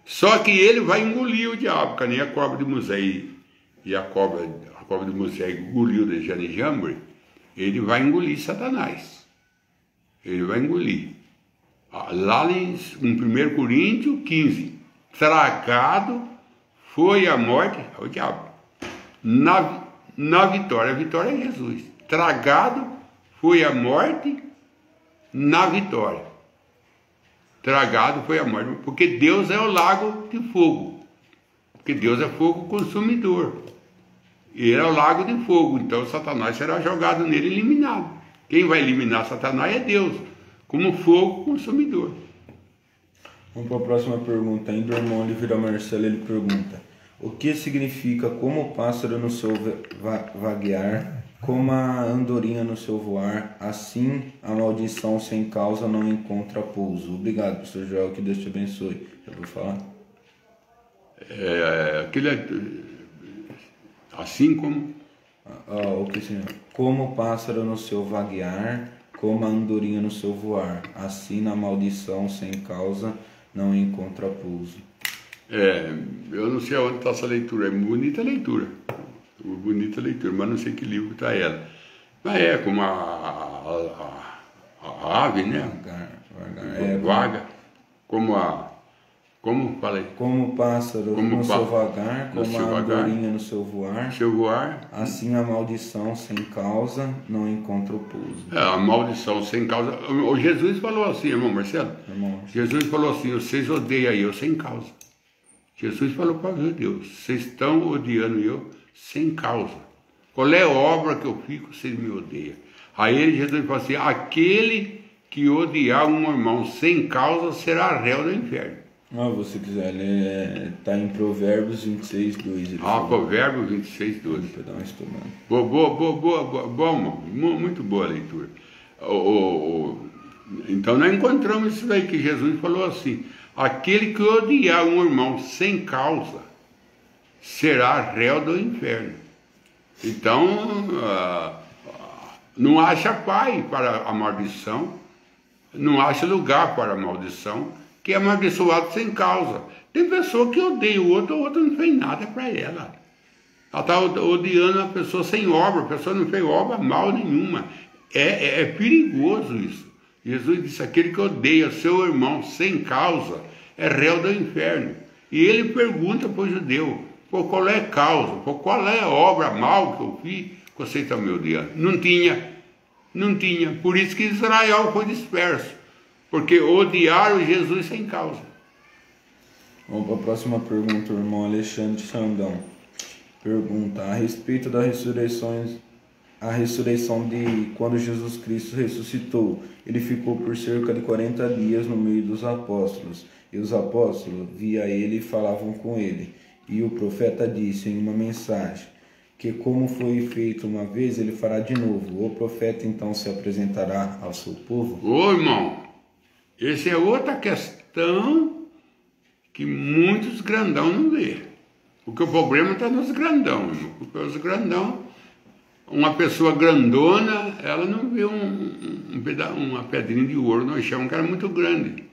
Só que ele vai engolir o diabo, que nem a cobra de Moisés, e a cobra de Moisés engoliu de Janejambre, ele vai engolir Satanás. Ele vai engolir. Lá em 1 Coríntios 15, tragado foi a morte, é o diabo. Na vitória, a vitória é Jesus. Tragado foi a morte na vitória. Tragado foi a morte, porque Deus é o lago de fogo. Porque Deus é fogo consumidor. Ele é o lago de fogo, então Satanás será jogado nele e eliminado. Quem vai eliminar Satanás é Deus, como fogo consumidor. Vamos para a próxima pergunta. Ainda o irmão Oliveira Marcelo, ele pergunta: o que significa como o pássaro no seu vaguear, como a andorinha no seu voar, assim a maldição sem causa não encontra pouso? Obrigado, pastor Joel, que Deus te abençoe. Já vou falar? Assim como? O que senhor? Como o pássaro no seu vaguear, como a andorinha no seu voar, assim na maldição sem causa não encontra pouso. Eu não sei onde está essa leitura, é bonita leitura, mas não sei que livro está ela. Mas é como a ave, né? Vaga. Como Como falei? Como o pássaro no seu vagar, como a andorinha no seu voar, assim a maldição sem causa não encontra o pouso. A maldição sem causa. O Jesus falou assim, irmão Marcelo. Jesus falou assim: vocês odeiam eu sem causa. Jesus falou para os judeus: vocês estão odiando eu sem causa. Qual é a obra que eu fico, vocês me odeiam? Aí Jesus falou assim: aquele que odiar um irmão sem causa será réu do inferno. Você quiser ler, está em Provérbios 26, 2. Provérbios 26, 12. Vou dar uma estudada. Bom, muito boa a leitura. Então nós encontramos isso daí que Jesus falou assim: aquele que odiar um irmão sem causa será réu do inferno. Então, não acha pai para a maldição, não acha lugar para a maldição, que é amaldiçoado sem causa. Tem pessoa que odeia o outro não fez nada para ela. Ela está odiando a pessoa sem obra, a pessoa não fez obra mal nenhuma. É perigoso isso. Jesus disse: aquele que odeia seu irmão sem causa é réu do inferno. E ele pergunta para o judeu: qual é a causa? Qual é a obra mal que eu fiz que você está me odiando? Não tinha. Por isso que Israel foi disperso. Porque odiaram Jesus sem causa. Vamos para a próxima pergunta, o irmão Alexandre Sandão. Pergunta a respeito da a ressurreição de quando Jesus Cristo ressuscitou. Ele ficou por cerca de 40 dias no meio dos apóstolos. E os apóstolos via ele e falavam com ele. E o profeta disse em uma mensagem que, como foi feito uma vez, ele fará de novo. O profeta então se apresentará ao seu povo. Ô irmão, essa é outra questão que muitos grandão não vê. Porque o problema está nos grandão, irmão. Porque os grandão, uma pessoa grandona, ela não vê uma pedrinha de ouro no chão, que era muito grande.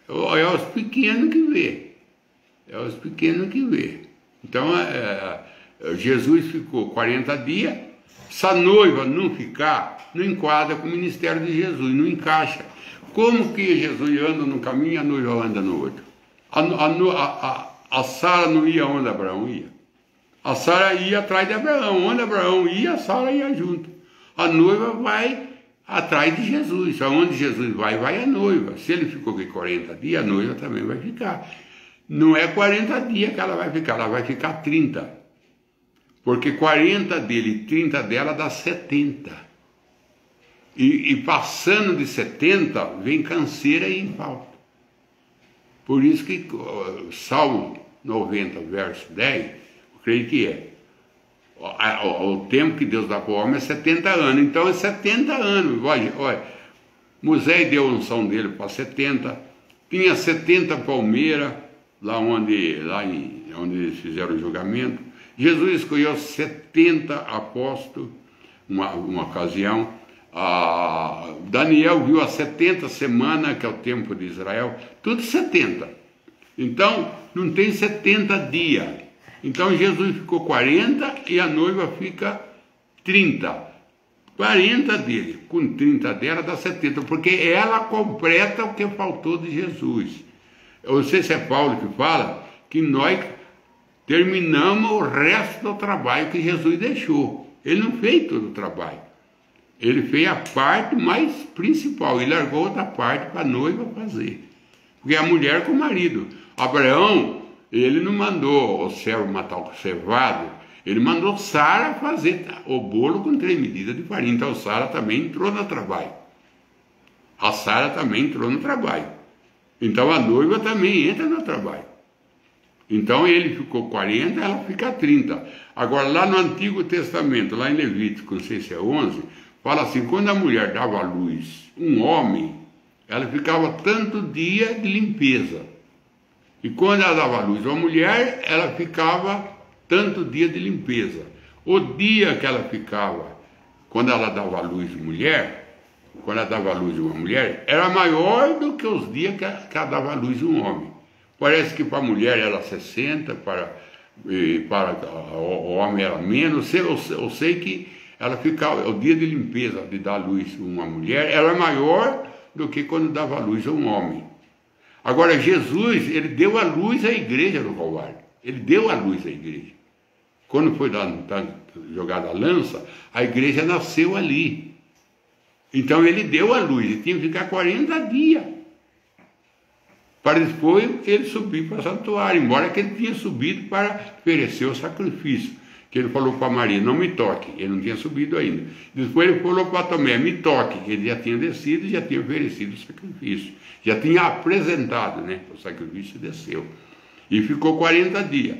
É os pequenos que vê. Então, Jesus ficou 40 dias. Se a noiva não ficar, não enquadra com o ministério de Jesus, não encaixa. Como que Jesus anda no caminho e a noiva anda no outro? A Sara não ia onde Abraão ia. A Sara ia atrás de Abraão. Onde Abraão ia, a Sara ia junto. A noiva vai atrás de Jesus. Aonde Jesus vai a noiva. Se ele ficou aqui 40 dias, a noiva também vai ficar. Não é 40 dias que ela vai ficar 30. Porque 40 dele e 30 dela dá 70. E passando de 70, vem canseira e falta. Por isso que Salmo 90, verso 10, eu creio que é. O tempo que Deus dá para o homem é 70 anos. Então é 70 anos. Olha, Moisés deu a unção dele para 70. Tinha 70 palmeiras, lá onde eles fizeram o julgamento. Jesus escolheu 70 apóstolos, uma ocasião. Daniel viu as 70 semanas, que é o tempo de Israel, tudo 70. Então, não tem 70 dias. Então, Jesus ficou 40 e a noiva fica 30. 40 dele, com 30 dela dá 70, porque ela completa o que faltou de Jesus. Eu não sei se é Paulo que fala que nós terminamos o resto do trabalho que Jesus deixou. Ele não fez todo o trabalho. Ele fez a parte mais principal e largou outra parte para a noiva fazer. Porque a mulher com o marido. Abraão, ele não mandou o servo matar o cevado, ele mandou Sara fazer o bolo com 3 medidas de farinha. Então Sara também entrou no trabalho. A Sara também entrou no trabalho. Então a noiva também entra no trabalho. Então ele ficou 40, ela fica 30. Agora lá no Antigo Testamento, lá em Levítico, não sei se é 11, fala assim: quando a mulher dava à luz um homem, ela ficava tanto dia de limpeza. E quando ela dava à luz uma mulher, ela ficava tanto dia de limpeza. O dia que ela ficava, quando ela dava à luz mulher, quando ela dava à luz uma mulher, era maior do que os dias que ela dava à luz um homem. Parece que para a mulher era 60, para o homem era menos. Eu sei que ela ficava, o dia de limpeza de dar à luz uma mulher era maior do que quando dava à luz a um homem. Agora, Jesus, ele deu a luz à igreja no Calvário. Ele deu a luz à igreja. Quando foi jogada a lança, a igreja nasceu ali. Então, ele deu a luz. Ele tinha que ficar 40 dias. Para depois ele subir para o santuário. Embora que ele tinha subido para oferecer o sacrifício. Que ele falou para Maria, não me toque. Ele não tinha subido ainda. Depois ele falou para Tomé, me toque. Ele já tinha descido e já tinha oferecido o sacrifício. Já tinha apresentado, né? O sacrifício desceu. E ficou 40 dias,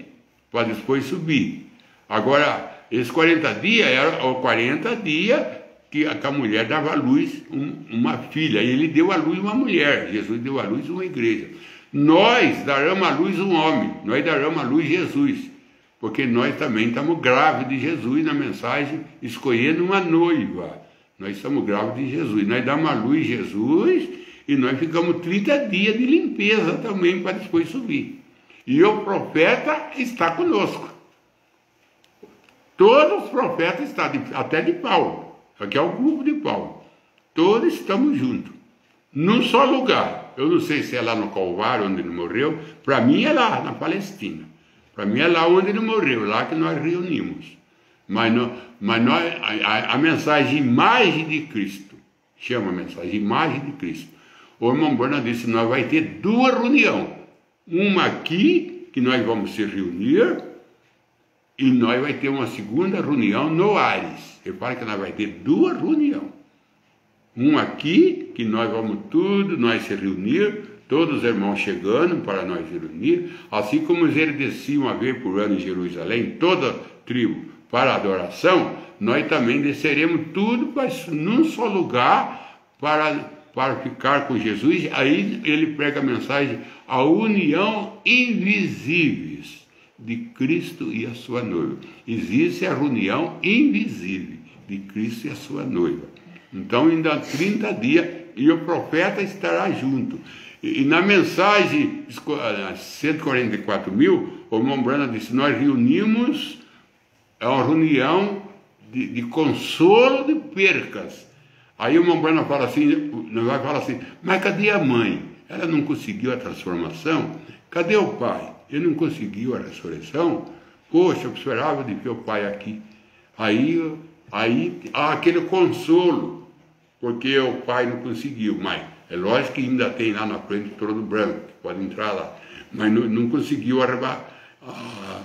para depois subir. Agora, esses 40 dias eram 40 dias que a mulher dava à luz uma filha. E ele deu à luz uma mulher. Jesus deu à luz uma igreja. Nós daremos à luz um homem. Nós daremos à luz Jesus. Porque nós também estamos grávidos de Jesus na mensagem, escolhendo uma noiva. Nós estamos grávidos de Jesus. Nós damos à luz Jesus e nós ficamos 30 dias de limpeza também para depois subir. E o profeta está conosco. Todos os profetas estão, até de Paulo. Aqui é o grupo de Paulo. Todos estamos juntos. Num só lugar. Eu não sei se é lá no Calvário, onde ele morreu. Para mim é lá, na Palestina. Para mim é lá onde ele morreu, lá que nós reunimos. Mas a mensagem imagem de Cristo, chama a mensagem imagem de Cristo. O irmão Borna disse, nós vai ter duas reuniões. Uma aqui, que nós vamos se reunir, e nós vai ter uma segunda reunião no Ares. Repara que nós vai ter duas reuniões. Uma aqui, que nós vamos nós se reunir, todos os irmãos chegando para nós reunir, assim como eles desciam uma vez por ano em Jerusalém, toda tribo, para adoração, nós também desceremos tudo num só lugar para ficar com Jesus. Aí ele prega a mensagem, a união invisíveis de Cristo e a sua noiva. Existe a reunião invisível de Cristo e a sua noiva. Então, ainda 30 dias, e o profeta estará junto. E na mensagem 144 mil, o irmão Branham disse, nós reunimos uma reunião de consolo de percas. Aí o irmão Branham fala assim, nós vai falar assim, mas cadê a mãe? Ela não conseguiu a transformação? Cadê o pai? Ele não conseguiu a ressurreição? Poxa, eu esperava de ver o pai aqui. Aí há aquele consolo, porque o pai não conseguiu, mas é lógico que ainda tem lá na frente o trono branco, que pode entrar lá, mas não conseguiu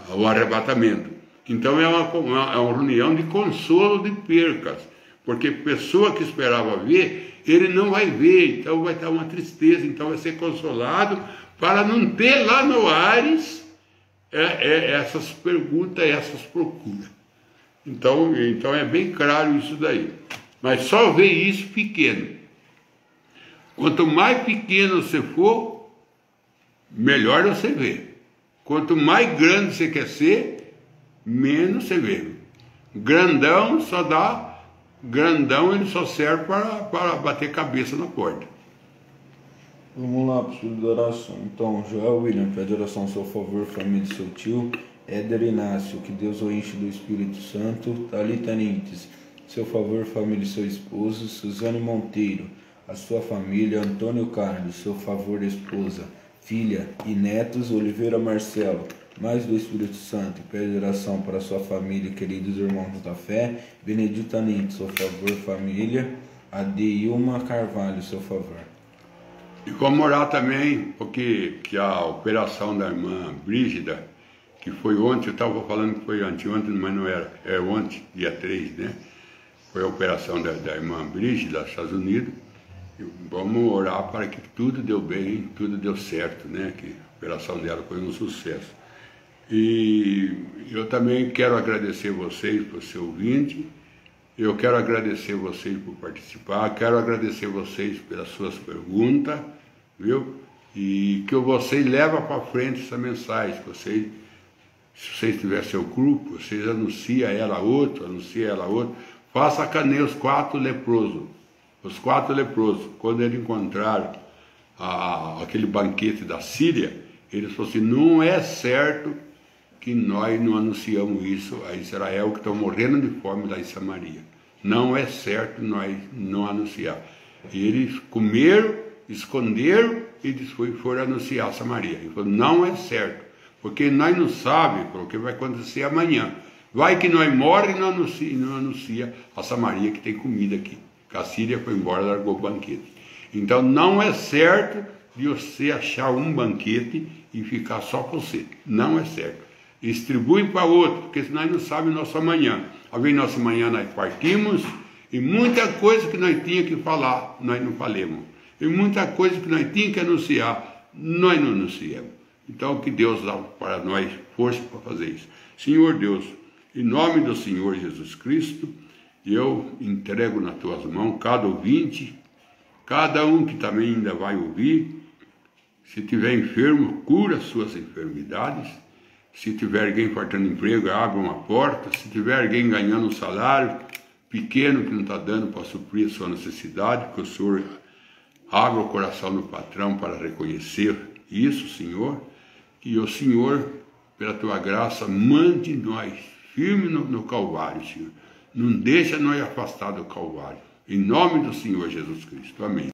o arrebatamento. Então é uma reunião de consolo de percas, porque pessoa que esperava ver, ele não vai ver, então vai estar uma tristeza, então vai ser consolado para não ter lá no Ares essas perguntas, essas procuras. Então é bem claro isso daí. Mas só vê isso pequeno. Quanto mais pequeno você for, melhor você vê. Quanto mais grande você quer ser, menos você vê. Grandão ele só serve para bater cabeça na porta. Vamos lá para o estudo da oração. Então, Joel William pede oração ao seu favor, família de seu tio, Éder Inácio, que Deus o enche do Espírito Santo, Thalita Nintes, seu favor, família de seu esposo, Suzane Monteiro, a sua família, Antônio Carlos, seu favor, esposa, filha e netos, Oliveira Marcelo, mais do Espírito Santo, pede oração para sua família, queridos irmãos da fé, Benedita Nintes, seu favor, família, Adeilma Carvalho, seu favor. E vamos orar também, porque a operação da irmã Brígida, que foi ontem, eu estava falando que foi anteontem, mas não era, é ontem, dia 3, né? Foi a operação da irmã Brígida, dos Estados Unidos. E vamos orar para que tudo deu bem, tudo deu certo, né? Que a operação dela foi um sucesso. E eu também quero agradecer vocês por ser ouvinte, eu quero agradecer vocês por participar, quero agradecer vocês pelas suas perguntas, viu? E que vocês levem para frente essa mensagem, que vocês, se vocês tiverem seu grupo, vocês anunciam ela a outro, faça que nem os 4 leprosos. Os 4 leprosos, quando eles encontraram aquele banquete da Síria, eles falaram assim, não é certo que nós não anunciamos isso a Israel, que estão morrendo de fome lá em Samaria. Não é certo nós não anunciar. E eles comeram, esconderam e foram anunciar a Samaria. Ele falou, não é certo, porque nós não sabemos o que vai acontecer amanhã. Vai que nós morremos e não anuncia a Samaria que tem comida aqui. Que a Síria foi embora e largou o banquete. Então não é certo de você achar um banquete e ficar só com você. Não é certo. Distribui para outro, porque senão nós não sabemos nosso amanhã. Às vezes nosso amanhã nós partimos e muita coisa que nós tínhamos que falar, nós não falamos. E muita coisa que nós tínhamos que anunciar, nós não anunciamos. Então que Deus dá para nós força para fazer isso. Senhor Deus, em nome do Senhor Jesus Cristo, eu entrego nas tuas mãos cada ouvinte, cada um que também ainda vai ouvir. Se tiver enfermo, cura as suas enfermidades. Se tiver alguém faltando emprego, abre uma porta. Se tiver alguém ganhando um salário pequeno que não está dando para suprir a sua necessidade, que o Senhor abra o coração do patrão para reconhecer isso, Senhor. E o Senhor, pela tua graça, mande nós firme no Calvário, Senhor. Não deixa nós afastar do Calvário. Em nome do Senhor Jesus Cristo. Amém.